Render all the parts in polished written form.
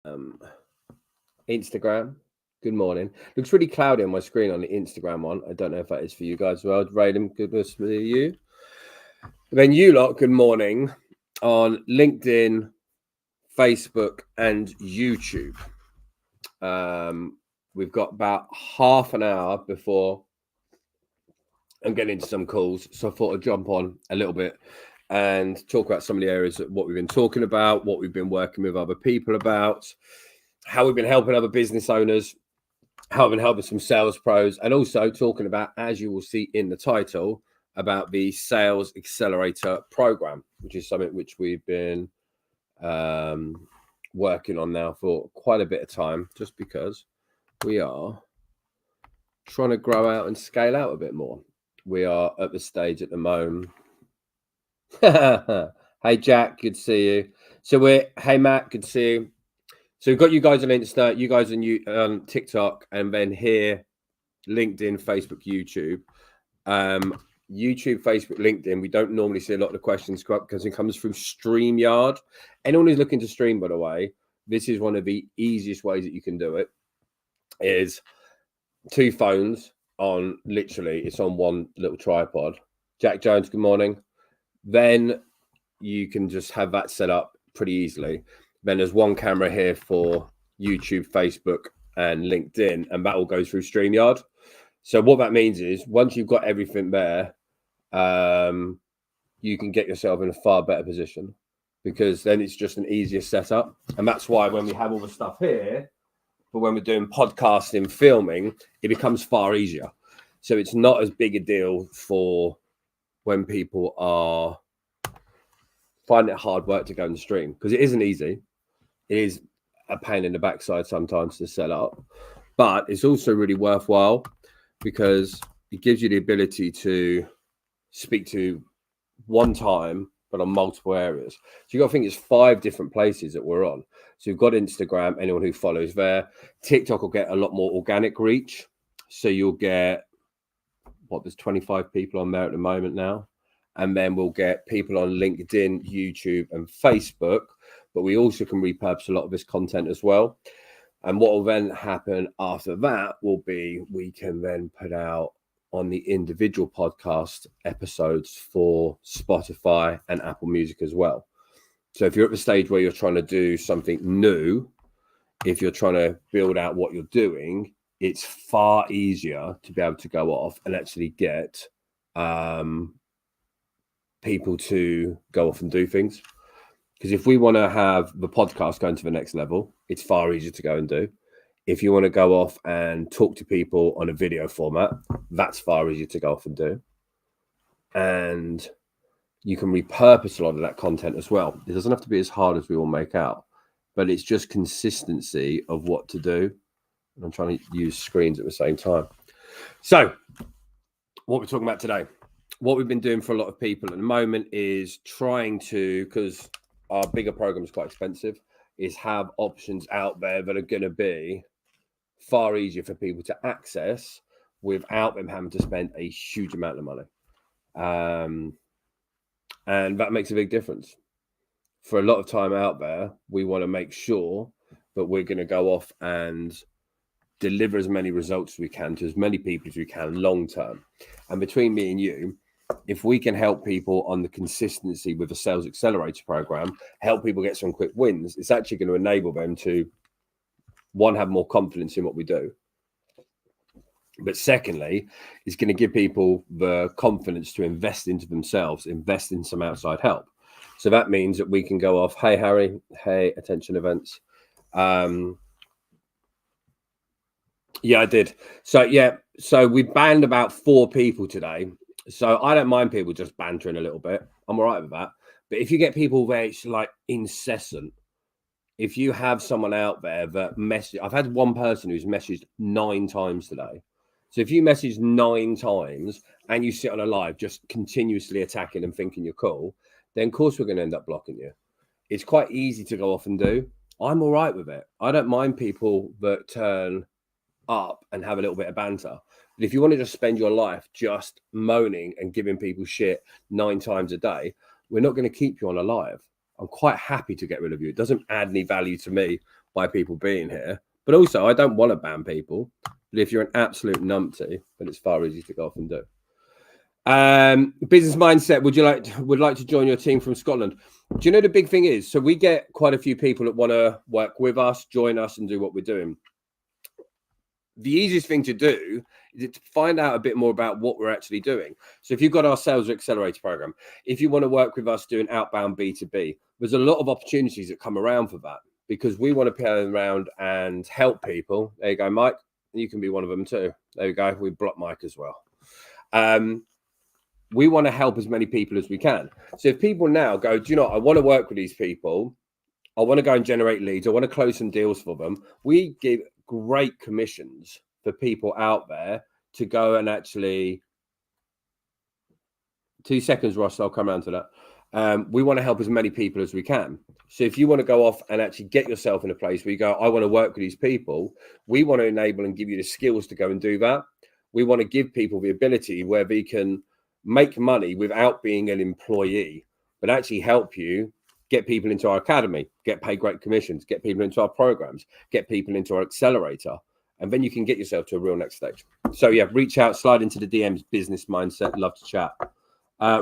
Um, Instagram. Good morning. Looks really cloudy on my screen on the Instagram one. I don't know if that is for you guys as well. Raydon, goodness for you. Then you lot, good morning on LinkedIn, Facebook, and YouTube. We've got about half an hour before I'm getting into some calls, so I thought I'd jump on a little bit and talk about some of the areas of what we've been talking about, what we've been working with other people about, how we've been helping other business owners, how I've been helping some sales pros, and also talking about, as you will see in the title, about the Sales Accelerator program, which is something which we've been working on now for quite a bit of time, just because we are trying to grow out and scale out a bit more. We are at the stage at the moment. Hey Jack, good to see you. Hey Matt, good to see you. So we've got you guys on Insta, you guys on TikTok, and then here, LinkedIn, Facebook, YouTube. YouTube, Facebook, LinkedIn, we don't normally see a lot of the questions come up because it comes through StreamYard. Anyone who's looking to stream, by the way, this is one of the easiest ways that you can do it. Is two phones on, literally, it's on one little tripod. Jack Jones, good morning. Then you can just have that set up pretty easily. Then there's one camera here for YouTube, Facebook, and LinkedIn, and that all goes through StreamYard. So what that means is once you've got everything there, you can get yourself in a far better position, because then it's just an easier setup. And that's why when we have all the stuff here, but when we're doing podcasting, filming, it becomes far easier. So it's not as big a deal for when people are finding it hard work to go and stream, because it isn't easy. It is a pain in the backside sometimes to set up, but it's also really worthwhile because it gives you the ability to speak to one time, but on multiple areas. So you got to think it's 5 different places that we're on. So you've got Instagram, anyone who follows there. TikTok will get a lot more organic reach. So you'll get, there's 25 people on there at the moment now. And then we'll get people on LinkedIn, YouTube, and Facebook. But we also can repurpose a lot of this content as well. And what will then happen after that will be we can then put out on the individual podcast episodes for Spotify and Apple Music as well. So if you're at the stage where you're trying to do something new, if you're trying to build out what you're doing, it's far easier to be able to go off and actually get people to go off and do things. Because if we want to have the podcast going to the next level, it's far easier to go and do. If you want to go off and talk to people on a video format, that's far easier to go off and do. And you can repurpose a lot of that content as well. It doesn't have to be as hard as we all make out, but it's just consistency of what to do. And I'm trying to use screens at the same time. So what we're talking about today, what we've been doing for a lot of people at the moment is trying to, because our bigger program is quite expensive, is have options out there that are going to be far easier for people to access without them having to spend a huge amount of money. And that makes a big difference. For a lot of time out there, we want to make sure that we're going to go off and deliver as many results as we can to as many people as we can long term. And between me and you, if we can help people on the consistency with the Sales Accelerator program, help people get some quick wins, it's actually going to enable them to, one, have more confidence in what we do. But secondly, it's going to give people the confidence to invest into themselves, invest in some outside help. So that means that we can go off, hey, Harry, hey, attention events. Yeah, I did. So we banned about 4 people today. So I don't mind people just bantering a little bit. I'm all right with that. But if you get people where it's like incessant, if you have someone out there that I've had one person who's messaged 9 times today. So if you message 9 times and you sit on a live just continuously attacking and thinking you're cool, then of course we're going to end up blocking you. It's quite easy to go off and do. I'm all right with it. I don't mind people that turn up and have a little bit of banter. But if you want to just spend your life just moaning and giving people shit 9 times a day, we're not going to keep you on a live. I'm quite happy to get rid of you. It doesn't add any value to me by people being here. But also, I don't want to ban people. But if you're an absolute numpty, then it's far easier to go off and do. Business mindset. Would like to join your team from Scotland? Do you know the big thing is? So we get quite a few people that want to work with us, join us, and do what we're doing. The easiest thing to do is to find out a bit more about what we're actually doing. So if you've got our Sales Accelerator program, if you want to work with us doing outbound B2B, there's a lot of opportunities that come around for that, because we want to play around and help people. There you go, Mike. You can be one of them too. There you go. We block Mike as well. We want to help as many people as we can. So if people now go, do you know, I want to work with these people, I want to go and generate leads, I want to close some deals for them, we give great commissions for people out there to go and actually, 2 seconds, Ross, I'll come around to that. We want to help as many people as we can. So if you want to go off and actually get yourself in a place where you go, I want to work with these people, we want to enable and give you the skills to go and do that. We want to give people the ability where they can make money without being an employee, but actually help you get people into our academy, get paid great commissions, get people into our programs, get people into our accelerator, and then you can get yourself to a real next stage. So yeah, reach out, slide into the DMs, business mindset, love to chat.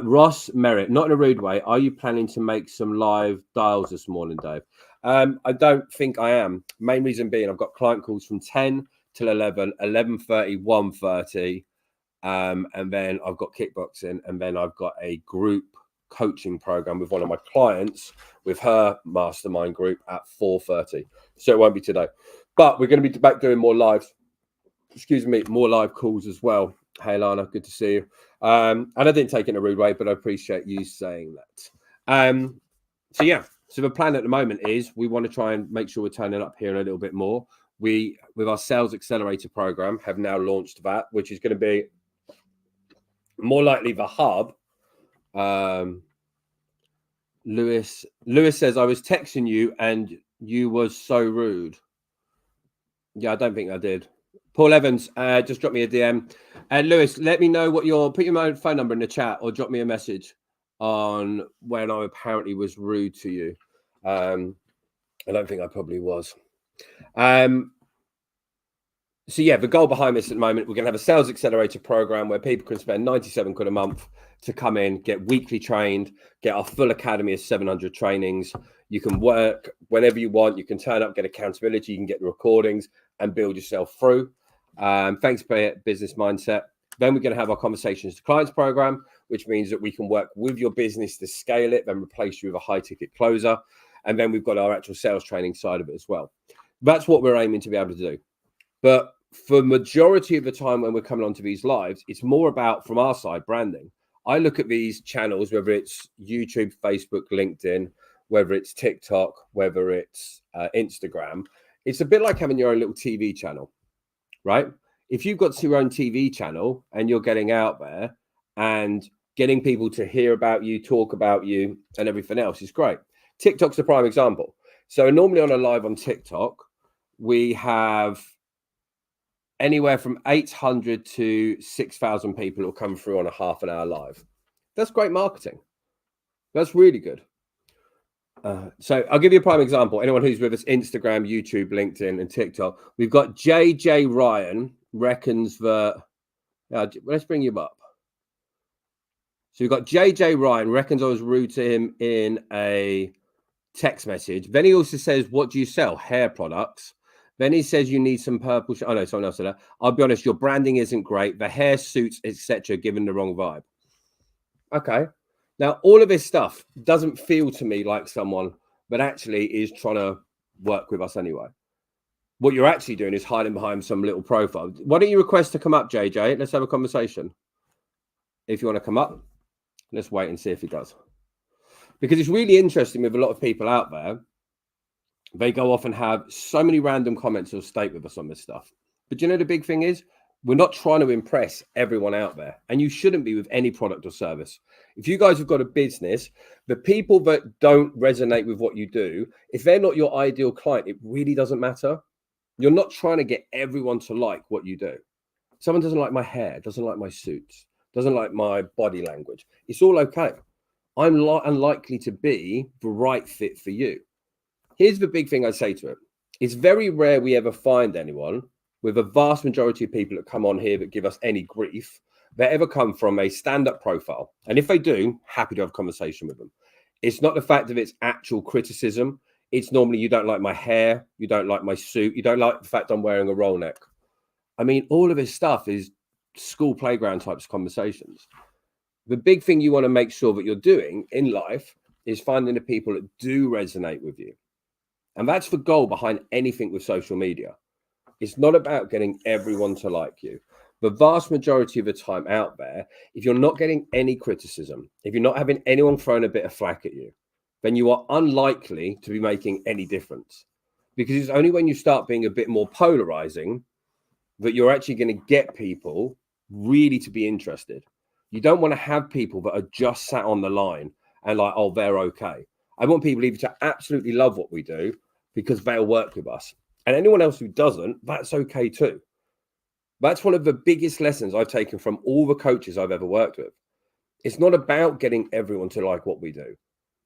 Ross Merritt, not in a rude way, are you planning to make some live dials this morning, Dave? I don't think I am. Main reason being I've got client calls from 10 till 11, 11:30, 1:30. And then I've got kickboxing, and then I've got a group coaching program with one of my clients with her mastermind group at 4:30. So it won't be today, but we're going to be back doing more lives. More live calls as well. Hey, Lana, good to see you. And I didn't take it in a rude way, but I appreciate you saying that. So yeah, so the plan at the moment is we want to try and make sure we're turning up here a little bit more. We, with our Sales Accelerator program, have now launched that, which is going to be more likely the hub. Lewis says, I was texting you and you was so rude. Yeah, I don't think I did. Paul Evans, just drop me a DM. And Lewis, let me know put your phone number in the chat, or drop me a message on when I apparently was rude to you. I don't think I probably was. So yeah, the goal behind this at the moment, we're going to have a Sales Accelerator program where people can spend 97 quid a month to come in, get weekly trained, get our full academy of 700 trainings. You can work whenever you want. You can turn up, get accountability. You can get the recordings and build yourself through. Thanks for business mindset. Then we're going to have our conversations to clients program, which means that we can work with your business to scale it, then replace you with a high ticket closer. And then we've got our actual sales training side of it as well. That's what we're aiming to be able to do. But for majority of the time when we're coming onto these lives, it's more about, from our side, branding. I look at these channels, whether it's YouTube, Facebook, LinkedIn, whether it's TikTok, whether it's Instagram. It's a bit like having your own little TV channel, right? If you've got your own TV channel and you're getting out there and getting people to hear about you, talk about you, and everything else is great. TikTok's the prime example. So normally on a live on TikTok, we have anywhere from 800 to 6,000 people will come through on a half an hour live. That's great marketing. That's really good. So I'll give you a prime example. Anyone who's with us, Instagram, YouTube, LinkedIn, and TikTok, we've got JJ Ryan reckons that, let's bring him up. So we've got JJ Ryan reckons I was rude to him in a text message. Then he also says, what do you sell? Hair products. Then he says you need some purple. Oh no, someone else said that. I'll be honest, your branding isn't great. The hair suits, etc., giving the wrong vibe. Okay. Now, all of this stuff doesn't feel to me like someone that actually is trying to work with us anyway. What you're actually doing is hiding behind some little profile. Why don't you request to come up, JJ? Let's have a conversation. If you want to come up, let's wait and see if he does. Because it's really interesting with a lot of people out there. They go off and have so many random comments or state with us on this stuff. But you know, the big thing is, we're not trying to impress everyone out there. And you shouldn't be with any product or service. If you guys have got a business, the people that don't resonate with what you do, if they're not your ideal client, it really doesn't matter. You're not trying to get everyone to like what you do. Someone doesn't like my hair, doesn't like my suits, doesn't like my body language. It's all okay. I'm unlikely to be the right fit for you. Here's the big thing I say to it. It's very rare we ever find anyone, with a vast majority of people that come on here that give us any grief, that ever come from a stand-up profile. And if they do, happy to have a conversation with them. It's not the fact of its actual criticism. It's normally, you don't like my hair, you don't like my suit, you don't like the fact I'm wearing a roll neck. I mean, all of his stuff is school playground types of conversations. The big thing you want to make sure that you're doing in life is finding the people that do resonate with you. And that's the goal behind anything with social media. It's not about getting everyone to like you. The vast majority of the time out there, if you're not getting any criticism, if you're not having anyone throwing a bit of flack at you, then you are unlikely to be making any difference. Because it's only when you start being a bit more polarizing that you're actually going to get people really to be interested. You don't want to have people that are just sat on the line and like, oh, they're okay. I want people either to absolutely love what we do because they'll work with us. And anyone else who doesn't, that's okay too. That's one of the biggest lessons I've taken from all the coaches I've ever worked with. It's not about getting everyone to like what we do.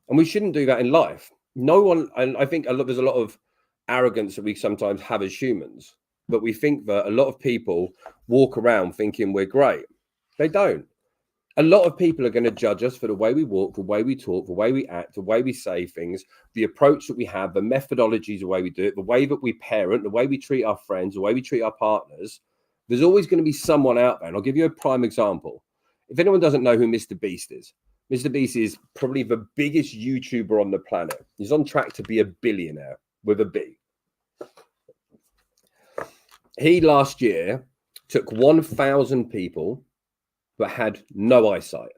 And we shouldn't do that in life. No one, and I think there's a lot of arrogance that we sometimes have as humans, but we think that a lot of people walk around thinking we're great. They don't. A lot of people are going to judge us for the way we walk, the way we talk, the way we act, the way we say things, the approach that we have, the methodologies, the way we do it, the way that we parent, the way we treat our friends, the way we treat our partners. There's always going to be someone out there. And I'll give you a prime example. If anyone doesn't know who Mr. Beast is, Mr. Beast is probably the biggest YouTuber on the planet. He's on track to be a billionaire with a B. He last year took 1,000 people that had no eyesight.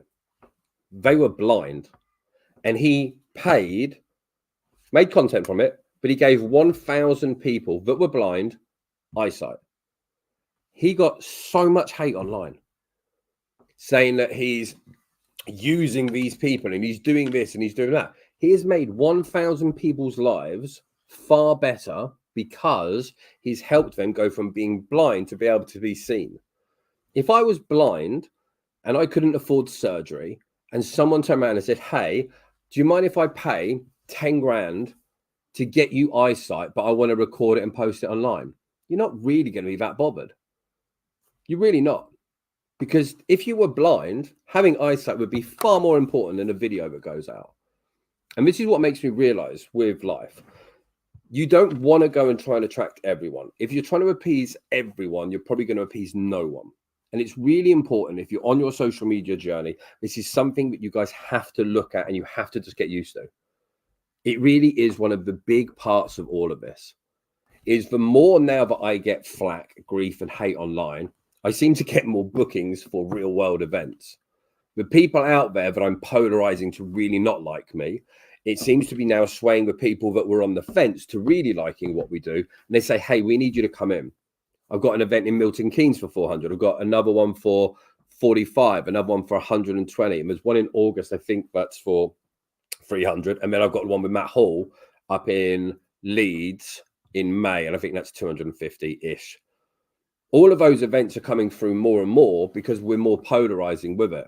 They were blind. And he made content from it, but he gave 1,000 people that were blind eyesight. He got so much hate online saying that he's using these people and he's doing this and he's doing that. He has made 1,000 people's lives far better because he's helped them go from being blind to be able to be seen. If I was blind and I couldn't afford surgery and someone turned around and said, hey, do you mind if I pay 10 grand to get you eyesight, but I want to record it and post it online? You're not really going to be that bothered. You're really not. Because if you were blind, having eyesight would be far more important than a video that goes out. And this is what makes me realize with life. You don't want to go and try and attract everyone. If you're trying to appease everyone, you're probably going to appease no one. And it's really important if you're on your social media journey, this is something that you guys have to look at and you have to just get used to. It really is one of the big parts of all of this. Is the more now that I get flack, grief and hate online, I seem to get more bookings for real world events. The people out there that I'm polarizing to really not like me, it seems to be now swaying the people that were on the fence to really liking what we do. And they say, hey, we need you to come in. I've got an event in Milton Keynes for 400. I've got another one for 45, another one for 120. And there's one in August, I think that's for 300. And then I've got one with Matt Hall up in Leeds in May. And I think that's 250-ish. All of those events are coming through more and more because we're more polarizing with it.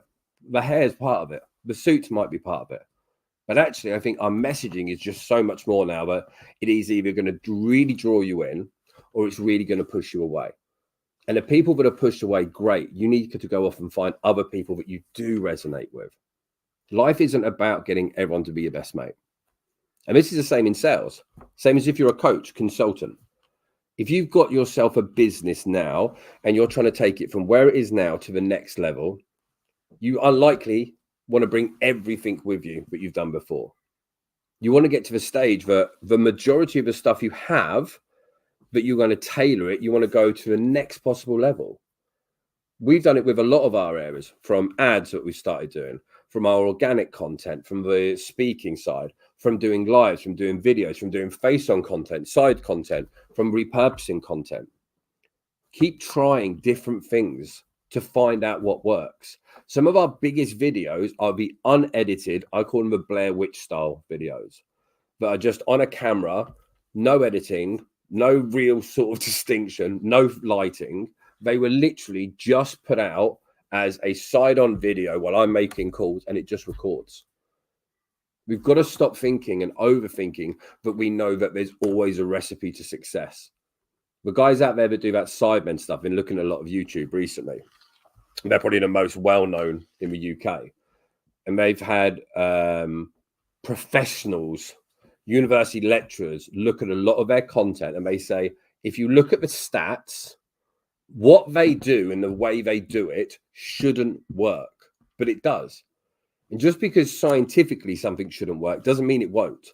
The hair is part of it. The suits might be part of it. But actually, I think our messaging is just so much more now that it is either going to really draw you in or it's really going to push you away. And the people that are pushed away, great. You need to go off and find other people that you do resonate with. Life isn't about getting everyone to be your best mate. And this is the same in sales. Same as if you're a coach, consultant. If you've got yourself a business now and you're trying to take it from where it is now to the next level, you unlikely want to bring everything with you that you've done before. You want to get to the stage that the majority of the stuff you have, that you're going to tailor it, you want to go to the next possible level. We've done it with a lot of our areas, from ads that we started doing, from our organic content, from the speaking side, from doing lives, from doing videos, from doing face-on content, side content, from repurposing content. Keep trying different things to find out what works. Some of our biggest videos are the unedited, I call them the Blair Witch style videos, that are just on a camera, no editing, no real sort of distinction, no lighting. They were literally just put out as a side-on video while I'm making calls and it just records. We've got to stop thinking and overthinking that we know that there's always a recipe to success. The guys out there that do that Sidemen stuff, been looking at a lot of YouTube recently. They're probably the most well-known in the UK. And they've had professionals, university lecturers look at a lot of their content, and they say, if you look at the stats, what they do and the way they do it shouldn't work, but it does. And just because scientifically something shouldn't work doesn't mean it won't.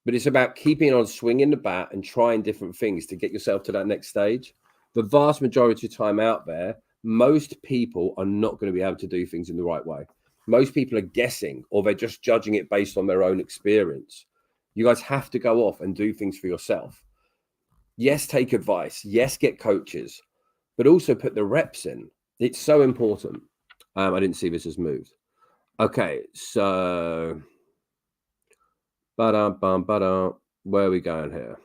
But it's about keeping on swinging the bat and trying different things to get yourself to that next stage. The vast majority of time out there, most people are not going to be able to do things in the right way. Most people are guessing, or they're just judging it based on their own experience. You guys have to go off and do things for yourself. Yes, take advice. Yes, get coaches, but also put the reps in. It's so important. I didn't see this has moved. Okay, so where are we going here?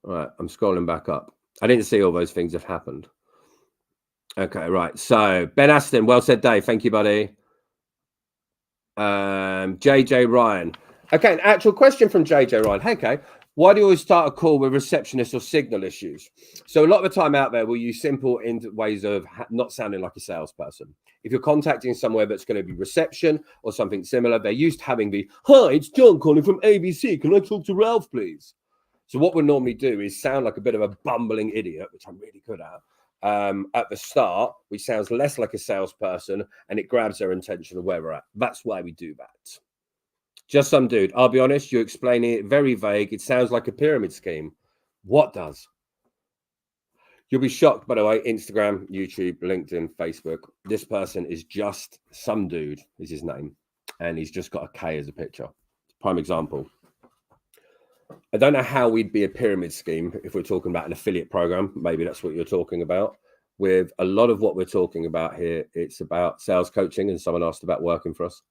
All right, I'm scrolling back up. I didn't see all those things have happened. Okay, right. So Ben Aston, well said, Dave. Thank you, buddy. JJ Ryan. Okay, an actual question from JJ Ryan. Hey, okay. Why do you always start a call with receptionists or signal issues? So a lot of the time out there, we'll use simple ways of not sounding like a salesperson. If you're contacting somewhere that's going to be reception or something similar, they're used to having the, hi, it's John calling from ABC. Can I talk to Ralph, please? So what we'll normally do is sound like a bit of a bumbling idiot, which I'm really good at the start, which sounds less like a salesperson, and it grabs their attention of where we're at. That's why we do that. Just some dude. I'll be honest, you're explaining it very vague. It sounds like a pyramid scheme. What does? You'll be shocked, by the way. Instagram, YouTube, LinkedIn, Facebook. This person is just some dude, is his name. And he's just got a K as a picture. Prime example. I don't know how we'd be a pyramid scheme if we're talking about an affiliate program. Maybe that's what you're talking about. With a lot of what we're talking about here, it's about sales coaching, and someone asked about working for us.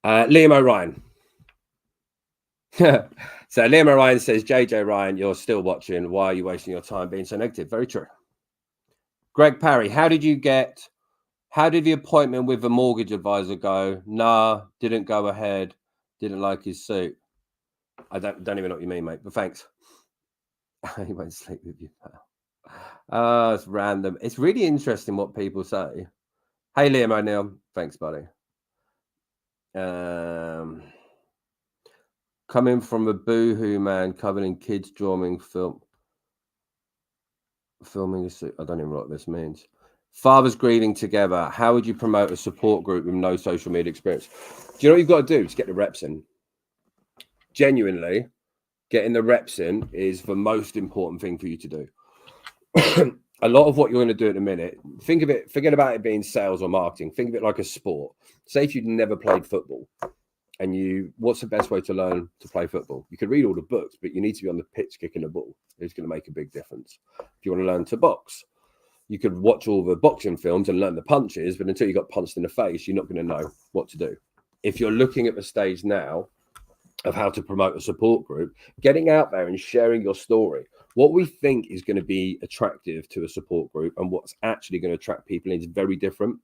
Liam O'Ryan. So Liam O'Ryan says, JJ Ryan, you're still watching. Why are you wasting your time being so negative? Very true. Greg Parry, how did the appointment with the mortgage advisor go? Nah, didn't go ahead. Didn't like his suit. I don't even know what you mean, mate, but thanks. He won't sleep with you, pal. It's random. It's really interesting what people say. Hey, Liam O'Neill. Thanks, buddy. Coming from a boohoo man covered in kids filming a suit. I don't even know what this means. Fathers grieving together. How would you promote a support group with no social media experience? Do you know what you've got to do? Just get the reps in. Genuinely, getting the reps in is the most important thing for you to do. A lot of what you're going to do at the minute, forget about it being sales or marketing. Think of it like a sport. Say if you'd never played football, and what's the best way to learn to play football? You could read all the books, but you need to be on the pitch kicking the ball. It's going to make a big difference. If you want to learn to box, you could watch all the boxing films and learn the punches, but until you got punched in the face, you're not going to know what to do. If you're looking at the stage now of how to promote a support group, getting out there and sharing your story, what we think is going to be attractive to a support group and what's actually going to attract people is very different.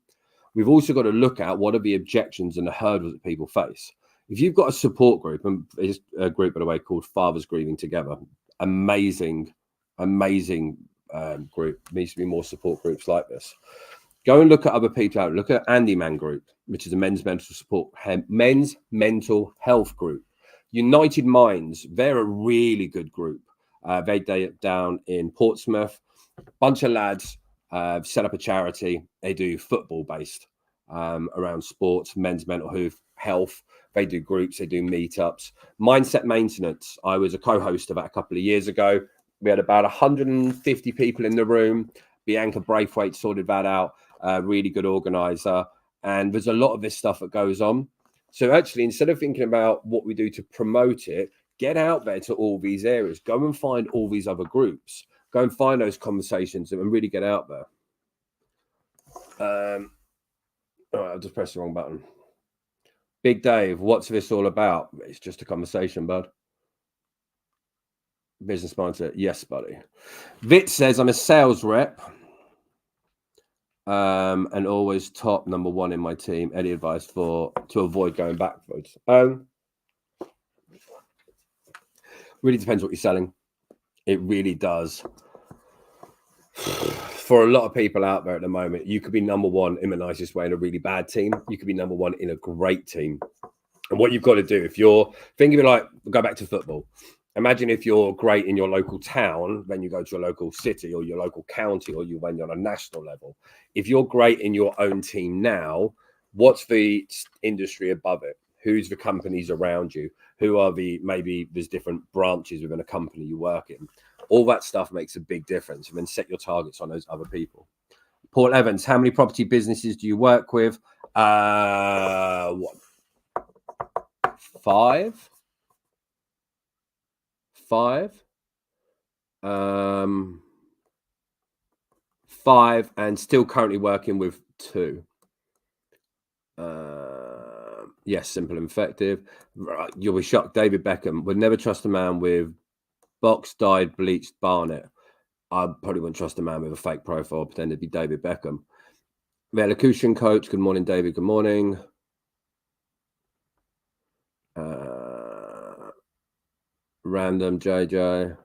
We've also got to look at what are the objections and the hurdles that people face. If you've got a support group, and there's a group, by the way, called Fathers Grieving Together, amazing group. There needs to be more support groups like this. Go and look at other people out. Look at Andy Man Group, which is a men's mental health group. United Minds, they're a really good group. They down in Portsmouth. Bunch of lads set up a charity. They do football-based around sports, men's mental health. They do groups, they do meetups. Mindset Maintenance, I was a co-host of that a couple of years ago. We had about 150 people in the room. Bianca Braithwaite sorted that out, really good organizer. And there's a lot of this stuff that goes on. So actually, instead of thinking about what we do to promote it, get out there to all these areas. Go and find all these other groups. Go and find those conversations and really get out there. All right, I'll just press the wrong button. Big Dave, what's this all about? It's just a conversation, bud. Business mindset. Yes, buddy. Vit says, I'm a sales rep. And always top number one in my team. Any advice to avoid going backwards? Really depends what you're selling. It really does. For a lot of people out there at the moment, you could be number one in the nicest way in a really bad team. You could be number one in a great team. And what you've got to do, if you're thinking of it like, go back to football. Imagine if you're great in your local town, then you go to a local city or your local county, or when you're on a national level. If you're great in your own team now, what's the industry above it? Who's the companies around you? Who are maybe there's different branches within a company you work in. All that stuff makes a big difference. And then set your targets on those other people. Paul Evans, how many property businesses do you work with? What? 5. 5, and still currently working with 2. Yes, simple and effective. Right, you'll be shocked. David Beckham would never trust a man with box dyed bleached barnet. I probably wouldn't trust a man with a fake profile pretend to be David Beckham. The elocution coach. Good morning, David. Good morning. Random JJ.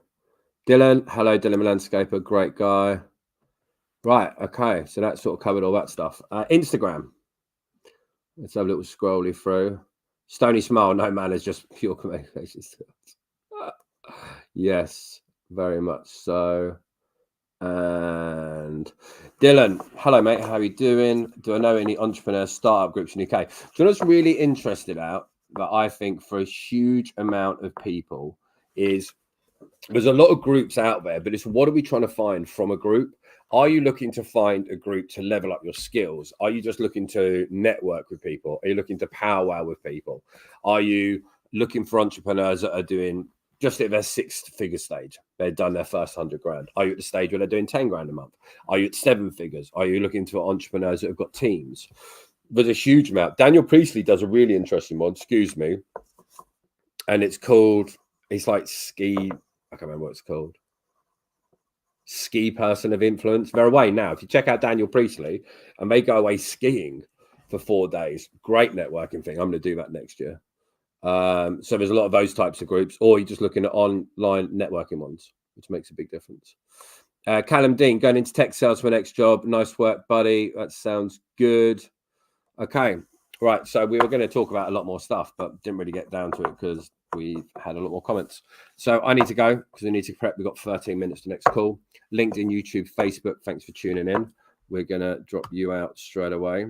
Dylan. Hello, Dylan Landscaper. Great guy. Right. Okay. So that sort of covered all that stuff. Instagram. Let's have a little scrolly through. Stony smile. No man, is just pure communication skills. Yes, very much so. And Dylan, hello mate, how are you doing? Do I know any entrepreneur startup groups in the UK? Do you know what's really interested out that I think for a huge amount of people is there's a lot of groups out there, but it's what are we trying to find from a group? Are you looking to find a group to level up your skills? Are you just looking to network with people? Are you looking to powwow with people? Are you looking for entrepreneurs that are doing just at their 6-figure stage? They've done their first 100 grand. Are you at the stage where they're doing 10 grand a month? Are you at 7 figures? Are you looking to entrepreneurs that have got teams? There's a huge amount. Daniel Priestley does a really interesting one, and it's called, it's like ski, I can't remember what it's called. Ski person of influence. They're away now. If you check out Daniel Priestley and they go away skiing for 4 days, great networking thing. I'm going to do that next year. So there's a lot of those types of groups, or you're just looking at online networking ones, which makes a big difference. Callum Dean, going into tech sales for my next job. Nice work, buddy. That sounds good. Okay. Right. So we were going to talk about a lot more stuff, but didn't really get down to it because we had a lot more comments. So I need to go because we need to prep. We've got 13 minutes to next call. LinkedIn, YouTube, Facebook. Thanks for tuning in. We're going to drop you out straight away.